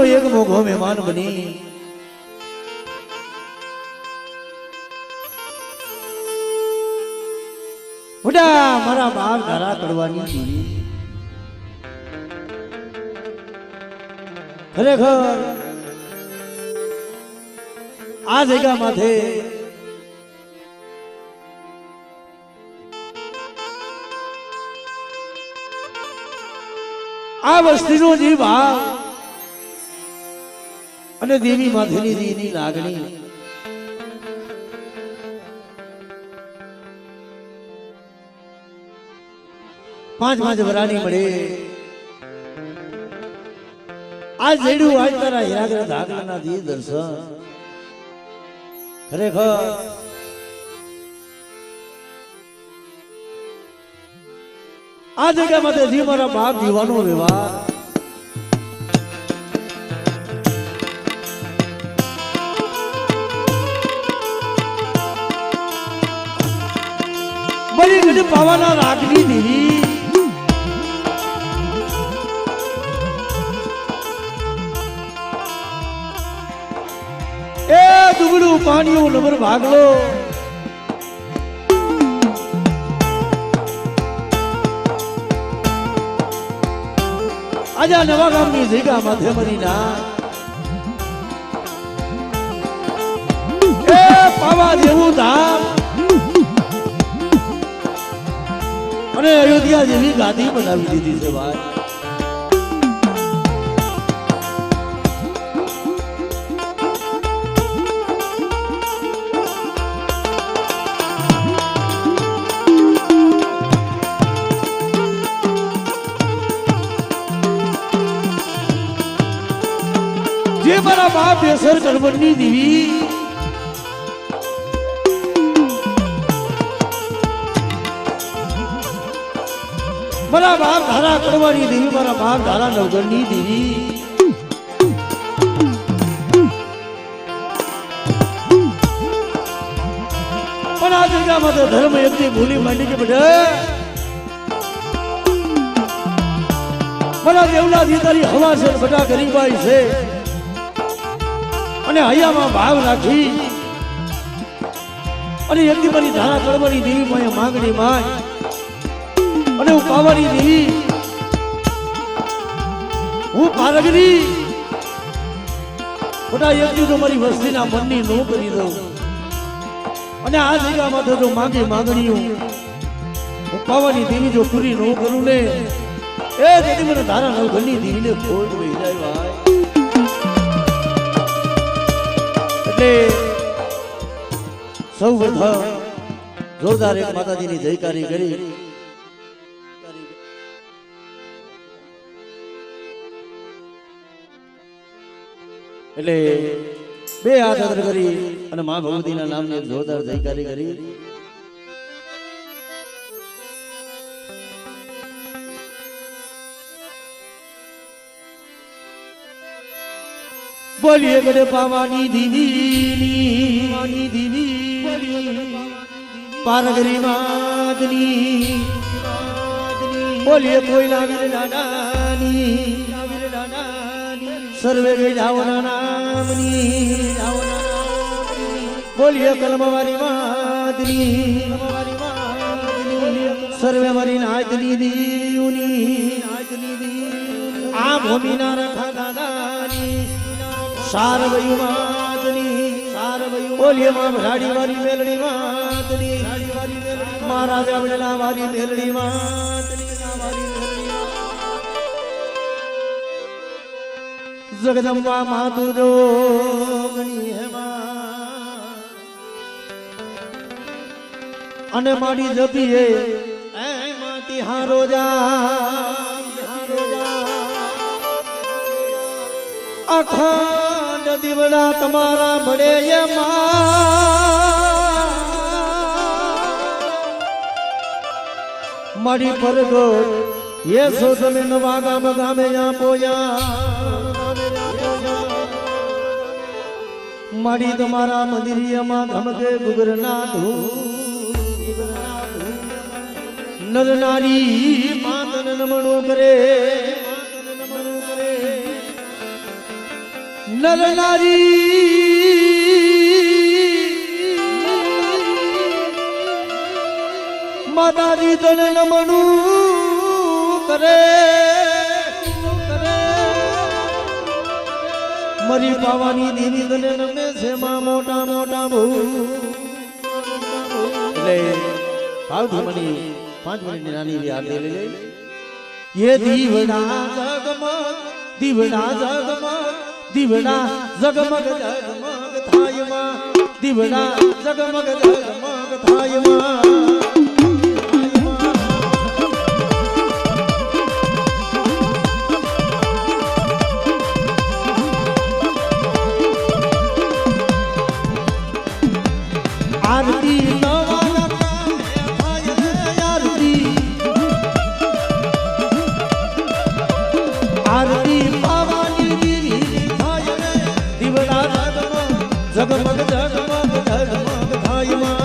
एक मोघो मेहमान बनी बुढ़ा मारा बाप धारा करवानी थी खरेखर आ जगह माथे आ वस्तीनो जी भाव અને દેવી માથેની દીની લાગણી પાંચ વરાની મળે આ જેડું આજ તારા હીરાગર ધાગલાના દી દર્શન ખરેખર આ જગ્યામાં તે જી મારા બાપ જીવાનો વ્યવહાર બળી ગઢ પાવાના રાખની દેવી એ દુબળું પાણીયું નંબર ભાગલો આજા નવા ગામની જગ્યા માથે મરી ના એ પાવા જેવું ધામ અને અયોધ્યા જેવી ગાદી બનાવી દીધી છે ભાઈ જે મારા બાપ બેસર કરવડની દેવી મારા બાપ ધારા કરવાની દેવી મારા બાપ ધારા નવગણની દેવી પણ આ જગ્યામાં તો ધર્મ એકથી ભૂલી માંડી કે બધા મારા દેવલા દી તારી હવા છે બધા ગરીબાઈ છે અને હૈયામાં ભાવ રાખી અને એકથી મારી ધારા કરવાની દેવી માય માંગણી માય અને હું પાવાની દેવી હું પારગની ખોટા એકથી તો મારી વસ્તીના મનની નો કરી દઉં અને આ જગ્યામાં તો જો માંગે માંગણીઓ હું પાવાની દેવી જો પૂરી ન કરું ને એ જેથી મને ધારા નવઘણની દેવીને ખોટ વહી જાય ભાઈ એટલે સૌ પ્રથમ જોરદાર એક માતાજીની જયકારી કરી એટલે બે હાથ અદર કરી અને મા ભગવતીના નામની જોરદાર જયકારી કરી બોલીએ ગડે પાવાની દીવી પારગરી માતની બોલીએ કોઈ લાવીર દાદાની સર્વે ગઈ જાવના નામની બોલીએ કલમવારી માતની સર્વે મારી નાચની દીવની આ ભૂમિના રખા દાદાની સારવયુ માતની બોલીએ માં ભરાડી વારી મેલડી માતની મારા જાવડેલા વારી મેલડી માતની જગદંબા માતુ જોગણી હેમા અને માડી જપીએ એમાંથી હારો અખંડ દીવડા તમારા મળે માડી પરગટ યે સો તમે નવા ગામ ગામે યા પોયા માડી તમારા મંદિરિયામાં ધમકે ગુગરનાથ નર નારી માતન નમણો કરે નર નારી માતાજી તને નમનું કરે મરી પાવાની દેવી તને નમે છે માં મોટા મોટા બહુ એટલે ભાવથી મની 5 મિનિટની નાની એવી આરતી લઈ લે ये दीवड़ा जगमग दीवड़ा जगमग दीवड़ा जगमग जगमग थाय मां दीवड़ा जगमग जगमग थाय मां आरती नवा थाय आरती आरती पावानी देवी थाय रे दीवड़ा जगमग जगमग जगमग थाय मां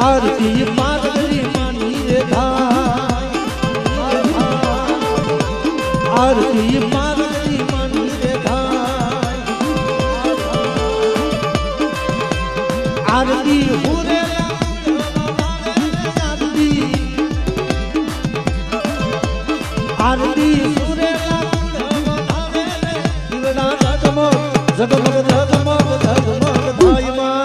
आरती पागली मानी रे धाय आरती पागली मानी रे धाय आरती हुरे आरती हुरे दीवड़ा जगमग जगमग जगमग जगमग धाय मां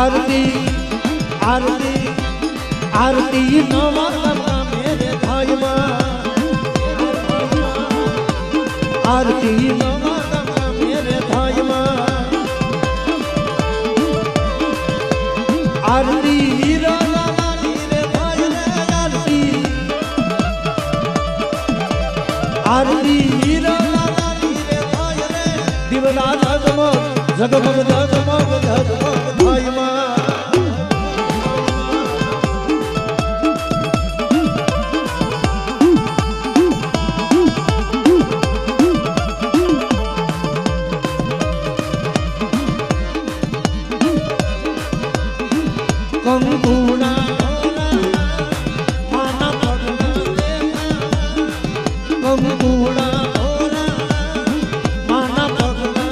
आरती आरती आरती नवा करना मेरे भाई मां आरती नवा करना मेरे भाई मां आरती हीरा लाली रे भाई रे आरती आरती हीरा लाली रे भाई रे दीवड़ा जगमग जगमग जगमग जगमग भाई मां कंगुना माना पगना कंगुना माना पगना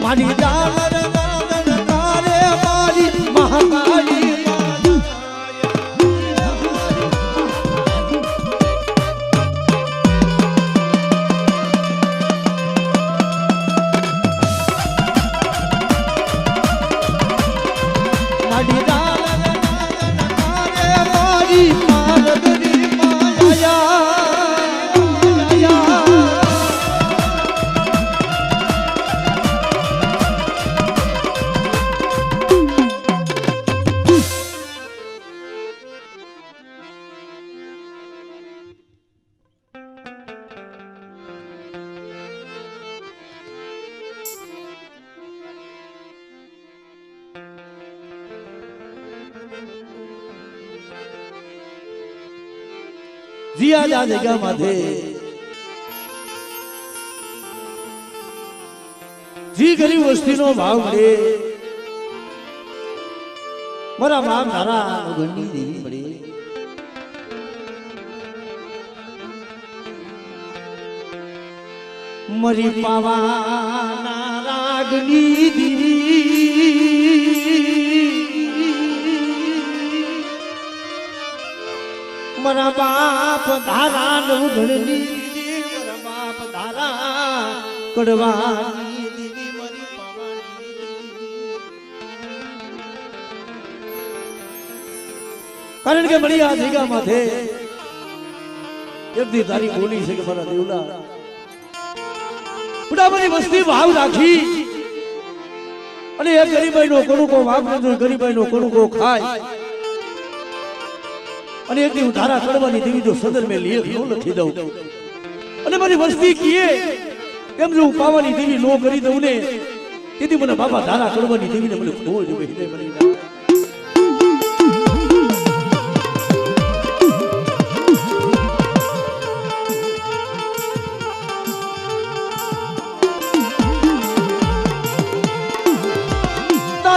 मारी दालर दालर तारे मारी महाकाली जिया जा जगह मधे જી ગરીબ વસ્તીનો ભાવ મળે મારા બાપ ધારા ગણની દેવી મળે મરી પાવાના રાગની દેવી મારા બાપ ધારા નવગણની મારા બાપ ધારા કડવાની દેવી મરી પાવાની કારણ કે મળી આ જગ્યા માથે એક દી તારી બોલી છે કે મારા દેવલા બુડાની વસ્તી ભાવ રાખી અને એક ગરીબાઈ નો કણુકો વાપરે તો ગરીબાઈ નો કણુકો ખાય અને એક દી હું ધારા કડવાની દેવી જો સદર મેં લેખ નો લખી દઉં અને મારી વસ્તી કીએ એમ જો હું પાવાની દેવી નો કરી દઉં ને તેથી મને બાબા ધારા કડવાની દેવીને મને ખોજ વહીને મળી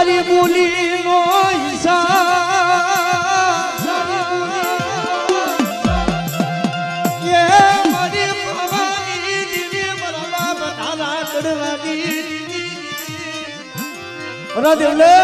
ના બોલી નો દેવલે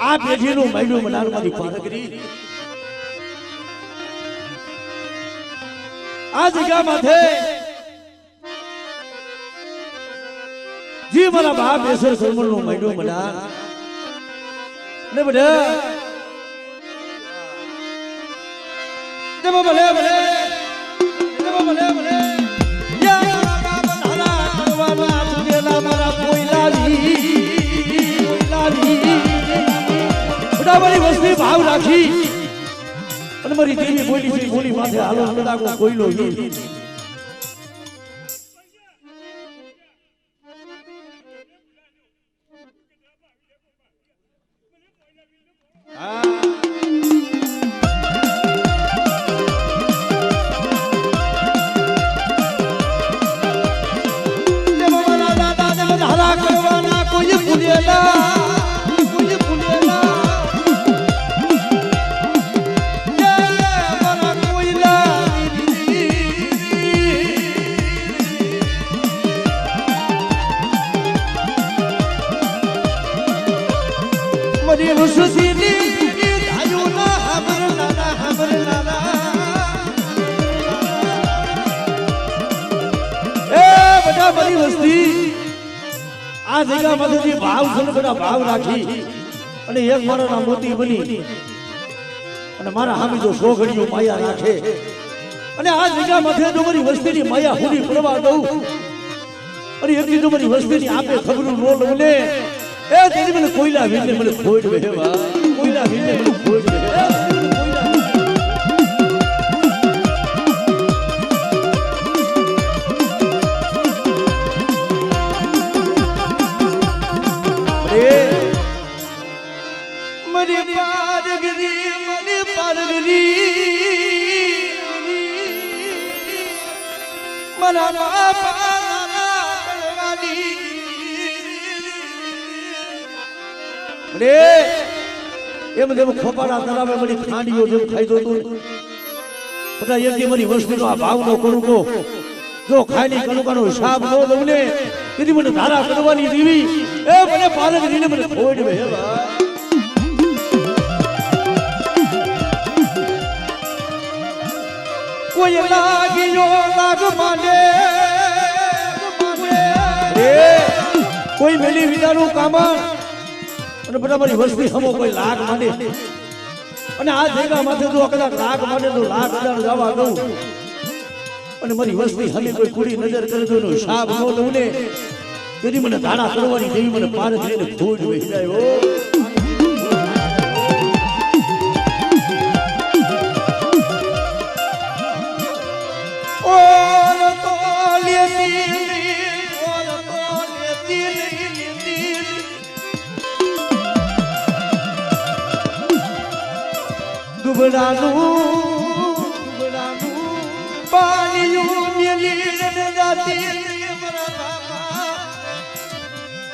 આ પેઢીનું મૈડું બનાવવાની પારગરી આ જગ્યા માથે જી મારા બાપ બેસર સરમણનું મૈડું બનાવ ને બધા દેવો ભલે ભલે દેવો ભલે ભલે યા મારા બાપ ધારા કરવાના તુજેલા મારા કોઈલાજી બુડાવાની વસ્તી ભાવ રાખી અને મારી દેવી બોલી છે બોલી માથે હાલો લડાકો કોઈલો ઈ દેવો મારા દાદા દેવ ધારા કરવાના કોઈ ભૂલેલા આ જગ્યા માંથી ભાવ છે બધા ભાવ રાખી અને એક મારા મોતી બની અને મારા હામી જો સોઘડીઓ માયા રાખે અને આ જગ્યા માંથી જો મારી વસ્તીની માયા હુડી પડવા દઉં અને એટલી જો મારી વસ્તીની આપે ખબરું નો લઉં ને એ તેની મને કોઈલા વીરને મને ખોટ વેવા કોઈલા વીરને મને ખોટ વેવા એમ જેમ ખોપાડા તળાવે મળી ખાંડીઓ જેમ ખાઈ દો બધા એક મારી વસ્તુનો આ ભાવ નો કરું કો જો ખાઈ કનુકાનો હિસાબ ન દઉં ને તેથી મને ધારા કરવાની દેવી એ મને પાલક દીને મને ખોડ વે કોઈ લાગ્યો લાગ માને કોઈ મેલી વિનાનું કામણ અને બધા મારી વસ્તી સમો કોઈ લાગ માંડે અને આ જગ્યા માથે જો કદાચ લાગ માંડે તો લાખ હજાર જવા દઉં અને મારી વસ્તી હમે કોઈ કુડી નજર કરે તો એનો હિસાબ ન દઉં ને તેથી મને ધાડા કરવાની દેવી મને પાર કરીને ખોજ વહી જાય દુબળાનું પાણીયું મેલીને જાતી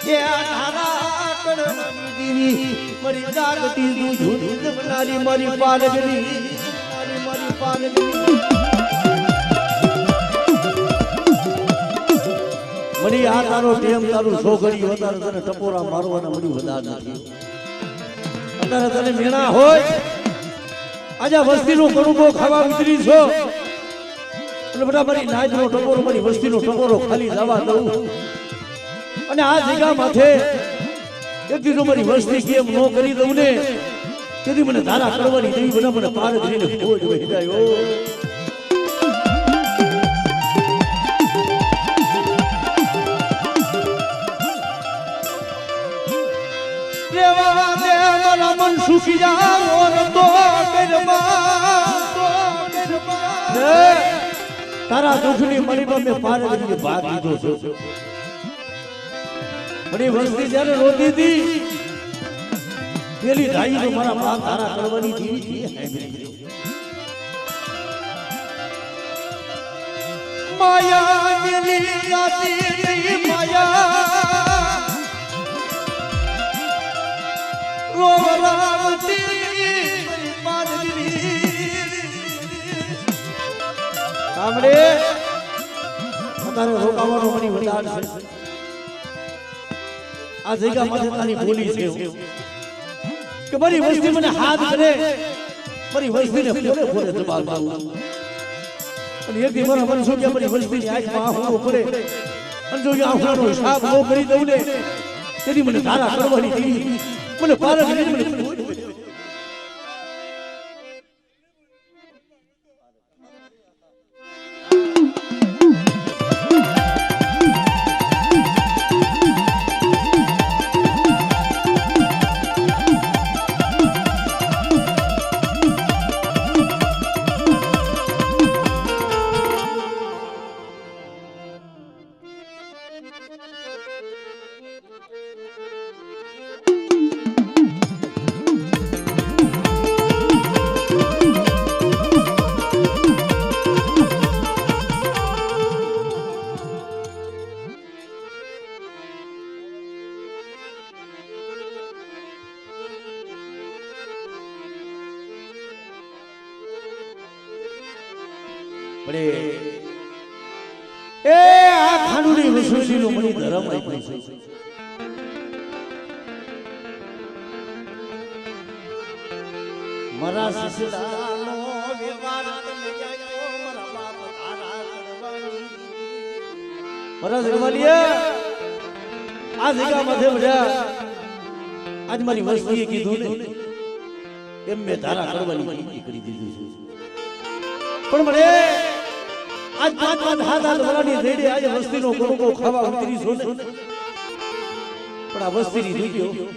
કે ધારા કરવાની દેવી મારી જાગતી દૂધ દુબળાની મારી પાલગની મારી પાલગની મરી આ તારો ટેમ તારું છોકરી વધારે તને ટપોરા મારવાના મરી વધારે નથી અત્યારે તને મેણા હોય આજે વસ્તીનું કણુકો ખાવા ઉતરી છો એટલે બધા મારી નાજનો ટપોરો મારી વસ્તીનો ટપોરો ખાલી જવા દઉં અને આ જગ્યા માથે એક દીધો મારી વસ્તી કેમ ન કરી દઉં ને તેથી મને ધારા કરવાની દેવી બધા મને પાર કરીને ખોજ વહી જાય મન સુખી જાઓ તો તારા દુઃખની મણીમાં મેં પાર કરીને ભાગ લીધો છો મારી વસ્તી જયારે રોતી હતી પેલી ધાઈ તો મારા બાપ ધારા કરવાની દેવી માયા મેલી જાતી માયા સાંભળે તારે રોકાવાનો મની વધારે છે આ જગ્યા માથે તારી બોલી છે કે મારી વસ્તી મને હાથ કરે મારી વસ્તીને ફોરે ફોરે જવાબ આવું અને એક દી મારા મન શું મારી વસ્તીની આંખમાં આંખો પડે અને જો આંખોનો હિસાબ ન કરી દઉં ને તેથી મને ધારા કરવાની દેવી મને પાર કરીને મને એ આ ખાનુની વસૂલીનો મની ધર્મ આપ્યો છે મારા સસલાનો વ્યવહાર તમે આયો મારા બાપ ધારા કરવાની મારા જગવાલિયા આ જગ્યા માથે બધા આજ મારી વસ્તીએ કીધું ને એમ મેં ધારા કરવાની કરી દીધું છે પણ મને આજ પાંચ હાથ વરાની રેડે આજે વસ્તીનો કણુકો ખાવા ઉતરી છો ને પણ આ વસ્તીની દીકરીઓ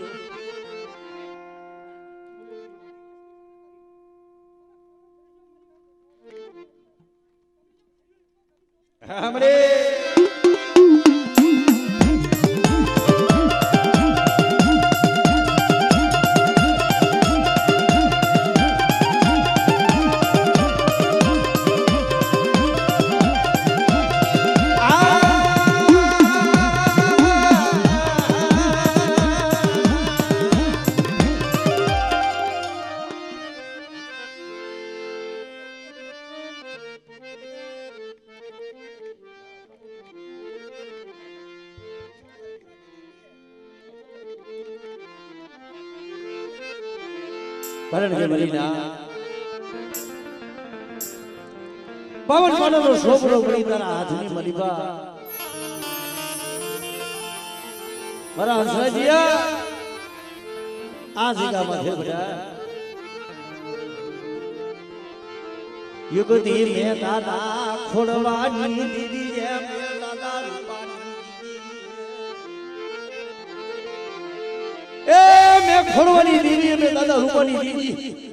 हमरे કારણ કે મરીના પાવન પાનનો છોકરો મરી તારા હાથની મલીબા મારા હંસાજીયા આ જગ્યામાં છે બેટા યુગતી મેં દાદા ખોડવાની દીદી છે મેં દાદા રૂપાની દીદી એ મેં ખોડવાની દીદી મેં દાદા રૂપાની દીદી